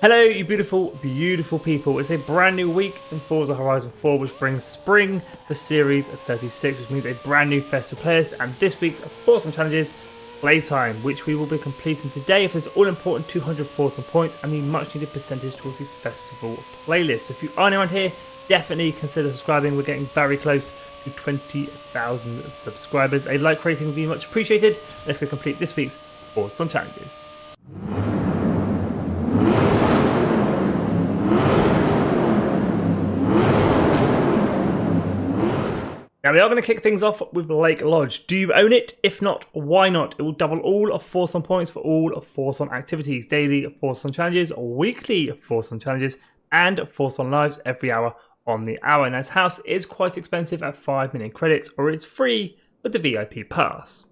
Hello you beautiful, beautiful people. It's a brand new week in Forza Horizon 4 which brings spring for Series 36, which means a brand new festival playlist, and this week's Forza Challenges Playtime, which we will be completing today for this all-important 200 Forza points and the much-needed percentage towards the festival playlist. So if you are new around here, definitely consider subscribing. We're getting very close to 20,000 subscribers. A like rating would be much appreciated. Let's go complete this week's Forza Challenges. Now we are going to kick things off with Lake Lodge. Do you own it? If not, why not? It will double all of Forza points for all of Forza activities, daily Forza challenges, weekly Forza challenges, and Forza lives every hour on the hour. And this house is quite expensive at 5 million credits, or it's free with the VIP pass.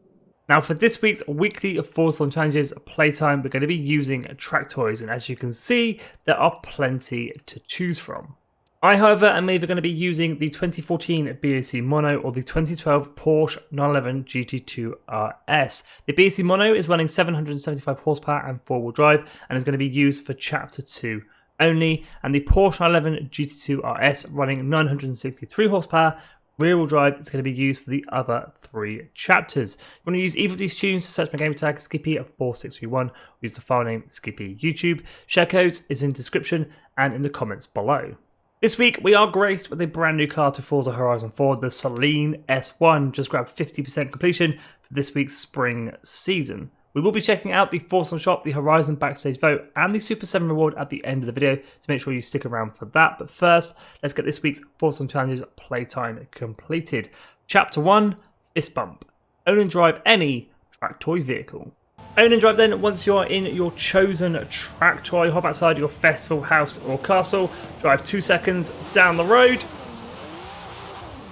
Now for this week's weekly Forza challenges playtime, we're going to be using track toys, and as you can see, there are plenty to choose from. I, however, am either going to be using the 2014 BAC Mono or the 2012 Porsche 911 GT2 RS. The BAC Mono is running 775 horsepower and 4-wheel drive and is going to be used for Chapter 2 only, and the Porsche 911 GT2 RS running 963 horsepower, rear-wheel drive is going to be used for the other 3 chapters. If you want to use either of these tunes, search my gamer tag Skippy at 4631, use the file name Skippy YouTube. Share codes is in the description and in the comments below. This week, we are graced with a brand new car to Forza Horizon 4, the Celine S1. Just grabbed 50% completion for this week's spring season. We will be checking out the Forza shop, the Horizon backstage vote, and the Super 7 reward at the end of the video, so make sure you stick around for that. But first, let's get this week's Forza Challenges playtime completed. Chapter 1, Fist Bump. Own and drive any track toy vehicle. Own and drive then, once you are in your chosen track toy, hop outside your festival, house or castle, drive 2 seconds down the road,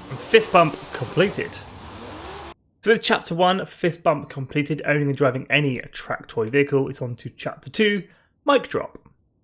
and fist bump completed. So with Chapter 1, Fist Bump completed, owning and driving any track toy vehicle, it's on to Chapter 2, Mic Drop.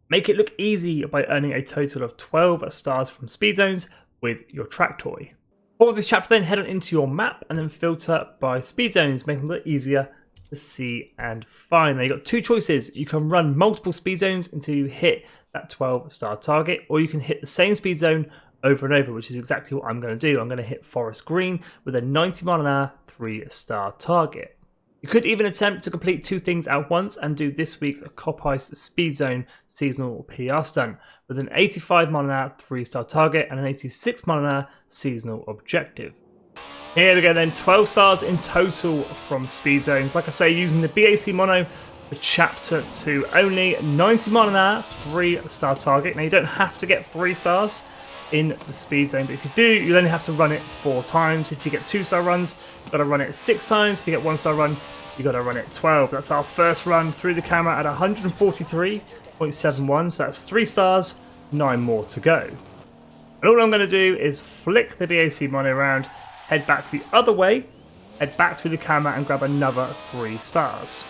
Make it look easy by earning a total of 12 stars from speed zones with your track toy. For this chapter then, head on into your map and then filter by speed zones, making it look easier to see and find. Now you've got 2 choices. You can run multiple speed zones until you hit that 12-star target, or you can hit the same speed zone over and over, which is exactly what I'm going to do. I'm going to hit Forest Green with a 90 mile an hour 3-star target. You could even attempt to complete 2 things at once and do this week's Cop Ice Speed Zone seasonal PR stunt with an 85 mile an hour 3-star target and an 86 mile an hour seasonal objective. Here we go then, 12 stars in total from speed zones. Like I say, using the BAC Mono for Chapter 2 only, 90 mile an hour, 3-star target. Now you don't have to get 3 stars in the speed zone, but if you do, you only have to run it 4 times. If you get 2-star runs, you've got to run it 6 times. If you get 1-star run, you've got to run it 12. That's our first run through the camera at 143.71, so that's 3 stars, 9 more to go. And all I'm going to do is flick the BAC Mono around, head back the other way, head back through the camera and grab another 3 stars.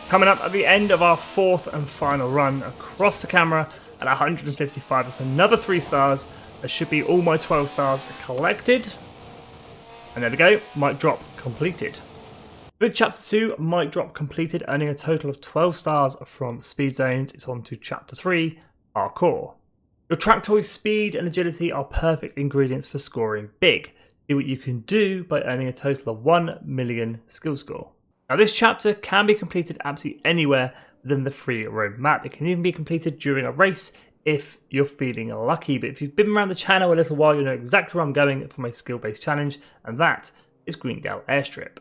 Coming up at the end of our 4th and final run across the camera at 155, that's another 3 stars. That should be all my 12 stars collected. And there we go, Mic Drop completed. With Chapter 2, Mic Drop completed, earning a total of 12 stars from speed zones. It's on to Chapter 3, Parkour. Your track toy's speed and agility are perfect ingredients for scoring big. See what you can do by earning a total of 1 million skill score. Now this chapter can be completed absolutely anywhere within the free roam map. It can even be completed during a race if you're feeling lucky. But if you've been around the channel a little while, you know exactly where I'm going for my skill-based challenge, and that is Greendale Airstrip.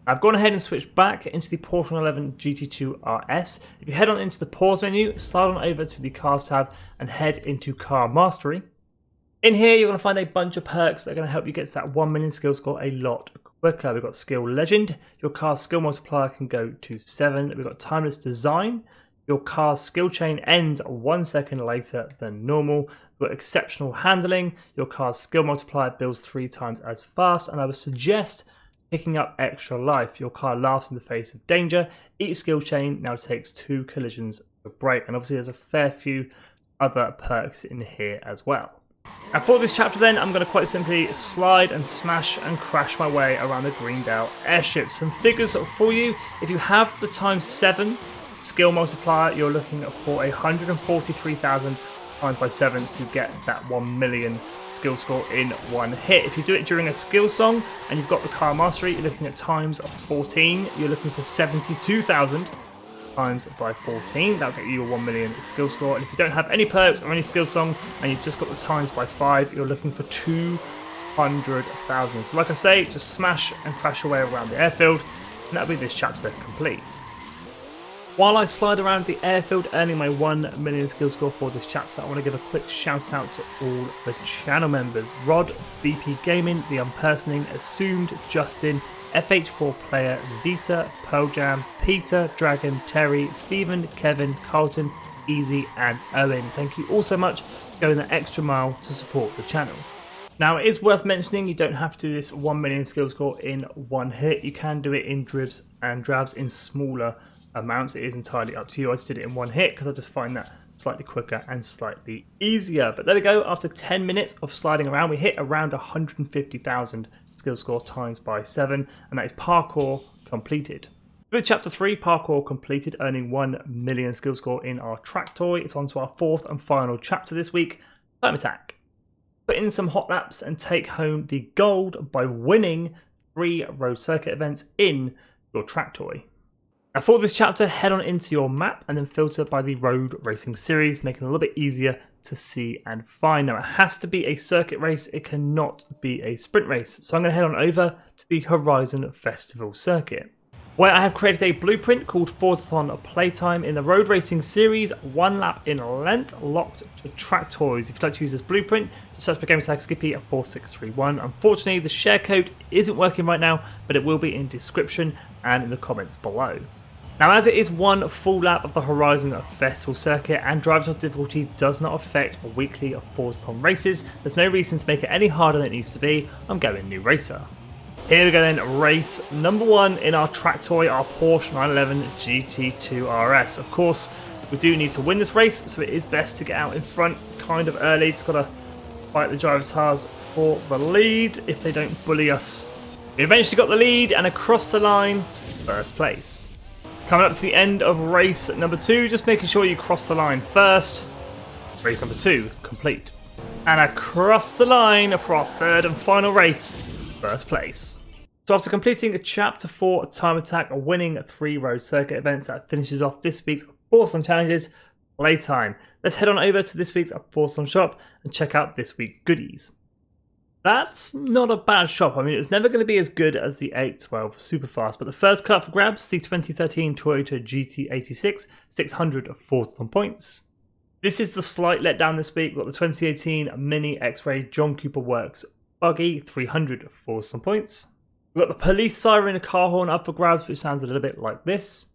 I've gone ahead and switched back into the Porsche 911 GT2 RS. If you head on into the pause menu, slide on over to the Cars tab and head into Car Mastery. In here, you're going to find a bunch of perks that are going to help you get to that 1 million skill score a lot quicker. We've got Skill Legend. Your car's skill multiplier can go to 7. We've got Timeless Design. Your car's skill chain ends 1 second later than normal. We've got Exceptional Handling. Your car's skill multiplier builds 3 times as fast. And I would suggest picking up Extra Life. Your car laughs in the face of danger. Each skill chain now takes 2 collisions to break. And obviously there's a fair few other perks in here as well. And for this chapter then, I'm going to quite simply slide and smash and crash my way around the Greendale airship. Some figures for you. If you have the ×7 Skill multiplier, you're looking for 143,000 times by 7 to get that 1 million skill score in one hit. If you do it during a skill song and you've got the car mastery, you're looking at times 14. You're looking for 72,000 times by 14. That'll get you your 1 million skill score. And if you don't have any perks or any skill song and you've just got the times by 5, you're looking for 200,000. So like I say, just smash and crash your way around the airfield, and that'll be this chapter complete. While I slide around the airfield earning my 1 million skill score for this chapter, I want to give a quick shout out to all the channel members: Rod, BP Gaming, The Unpersoning, Assumed, Justin, FH4 Player, Zeta, Pearl Jam, Peter, Dragon, Terry, Stephen, Kevin, Carlton, Easy and Owen. Thank you all so much for going the extra mile to support the channel. Now, it is worth mentioning you don't have to do this 1 million skill score in one hit. You can do it in dribs and drabs in smaller amounts. It is entirely up to you. I just did it in one hit because I just find that slightly quicker and slightly easier. But there we go. After 10 minutes of sliding around, we hit around 150,000 skill score times by 7, and that is parkour completed. With chapter 3, parkour completed, earning 1 million skill score in our track toy. It's on to our 4th and final chapter this week, time attack. Put in some hot laps and take home the gold by winning 3 road circuit events in your track toy. Now for this chapter, head on into your map and then filter by the road racing series, making it a little bit easier to see and find. Now it has to be a circuit race, it cannot be a sprint race. So I'm going to head on over to the Horizon Festival circuit, where I have created a blueprint called FORZA Playtime in the road racing series, 1 lap in length, locked to track toys. If you'd like to use this blueprint, just search for game tag Skippy at 4631. Unfortunately, the share code isn't working right now, but it will be in description and in the comments below. Now, as it is 1 full lap of the Horizon Festival circuit and driver difficulty does not affect weekly FORZA races, there's no reason to make it any harder than it needs to be. I'm going new racer. Here we go then, race number 1 in our track toy, our Porsche 911 GT2 RS. Of course, we do need to win this race, so it is best to get out in front kind of early. It's got to fight the driver's cars for the lead if they don't bully us. We eventually got the lead and across the line, first place. Coming up to the end of race number 2, just making sure you cross the line first. Race number 2 complete. And across the line for our 3rd and final race, first place. So after completing chapter 4 time attack, winning 3 road circuit events, that finishes off this week's FORZA challenges playtime. Let's head on over to this week's FORZA shop and check out this week's goodies. That's not a bad shop. I mean, it's never going to be as good as the 812 Superfast, but the first cut for grabs, the 2013 Toyota GT86, 600 FORZA points. This is the slight letdown this week. We've got the 2018 Mini X-Ray John Cooper Works Buggy, 300 FORZA points. We've got the police siren car horn up for grabs, which sounds a little bit like this.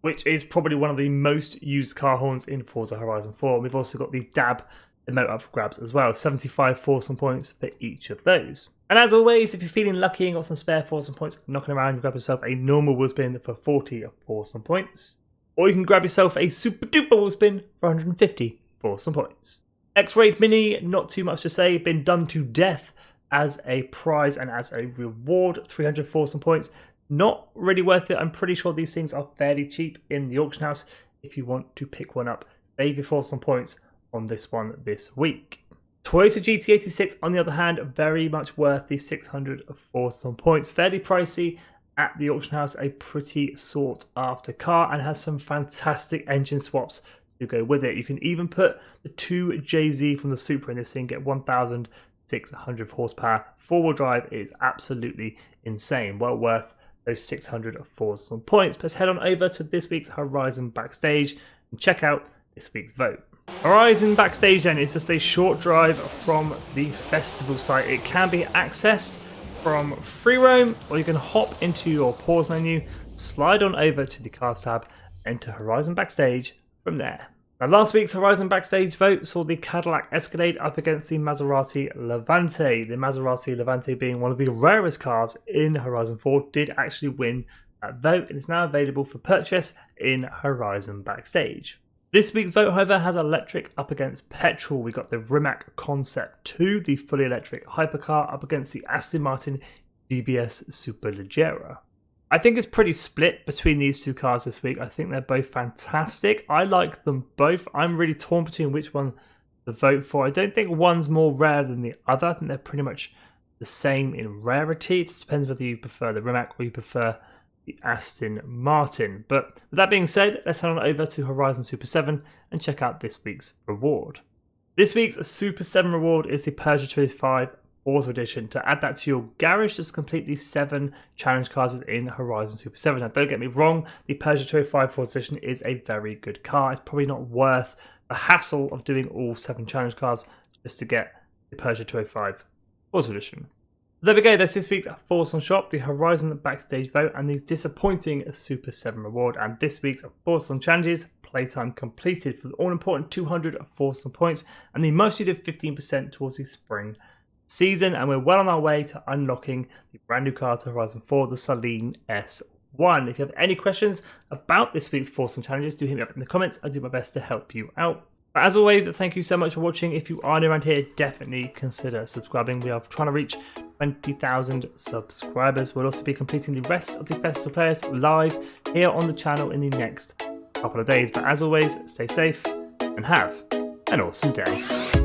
Which is probably one of the most used car horns in Forza Horizon 4. We've also got the dab emote up for grabs as well. 75 FORZA points for each of those. And as always, if you're feeling lucky and got some spare FORZA points knocking around, you grab yourself a normal wheel spin for 40 FORZA points. Or you can grab yourself a super duper wheel spin for 150 FORZA points. X-Ray Mini, not too much to say, been done to death as a prize and as a reward. 300 FORZA points. Not really worth it. I'm pretty sure these things are fairly cheap in the auction house. If you want to pick one up, save your FORZA points on this one this week. Toyota GT86, on the other hand, very much worth the 600 FORZA points. Fairly pricey at the auction house, a pretty sought after car, and has some fantastic engine swaps to go with it. You can even put the 2JZ from the Supra in this thing, get 1,600 horsepower. 4-wheel drive is absolutely insane. Well worth those 600 FORZA points. Let's head on over to this week's Horizon Backstage and check out this week's vote. Horizon Backstage then is just a short drive from the festival site. It can be accessed from free roam, or you can hop into your pause menu, slide on over to the cars tab, enter Horizon Backstage from there. Now, last week's Horizon Backstage vote saw the Cadillac Escalade up against the Maserati Levante. The Maserati Levante, being one of the rarest cars in Horizon 4, did actually win that vote and is now available for purchase in Horizon Backstage. This week's vote, however, has electric up against petrol. We got the Rimac Concept 2, the fully electric hypercar, up against the Aston Martin DBS Superleggera. I think it's pretty split between these two cars this week. I think they're both fantastic. I like them both. I'm really torn between which one to vote for. I don't think one's more rare than the other. I think they're pretty much the same in rarity. It just depends whether you prefer the Rimac or you prefer the Aston Martin. But with that being said, let's head on over to Horizon Super 7 and check out this week's reward. This week's Super 7 reward is the Peugeot 205 Forza Edition. To add that to your garage, just complete the 7 challenge cars within Horizon Super 7. Now, don't get me wrong, the Peugeot 205 Forza Edition is a very good car. It's probably not worth the hassle of doing all 7 challenge cars just to get the Peugeot 205 Forza Edition. There we go, that's this week's FORZA Shop, the Horizon Backstage vote, and the disappointing Super 7 reward. And this week's FORZA Challenges, playtime completed for the all-important 200 FORZA points and the most needed 15% towards the spring season. And we're well on our way to unlocking the brand new car to Horizon 4, the Saleen S1. If you have any questions about this week's FORZA Challenges, do hit me up in the comments. I'll do my best to help you out. But as always, thank you so much for watching. If you are new around here, definitely consider subscribing. We are trying to reach 20,000 subscribers. We'll also be completing the rest of the festival players live here on the channel in the next couple of days. But as always, stay safe and have an awesome day.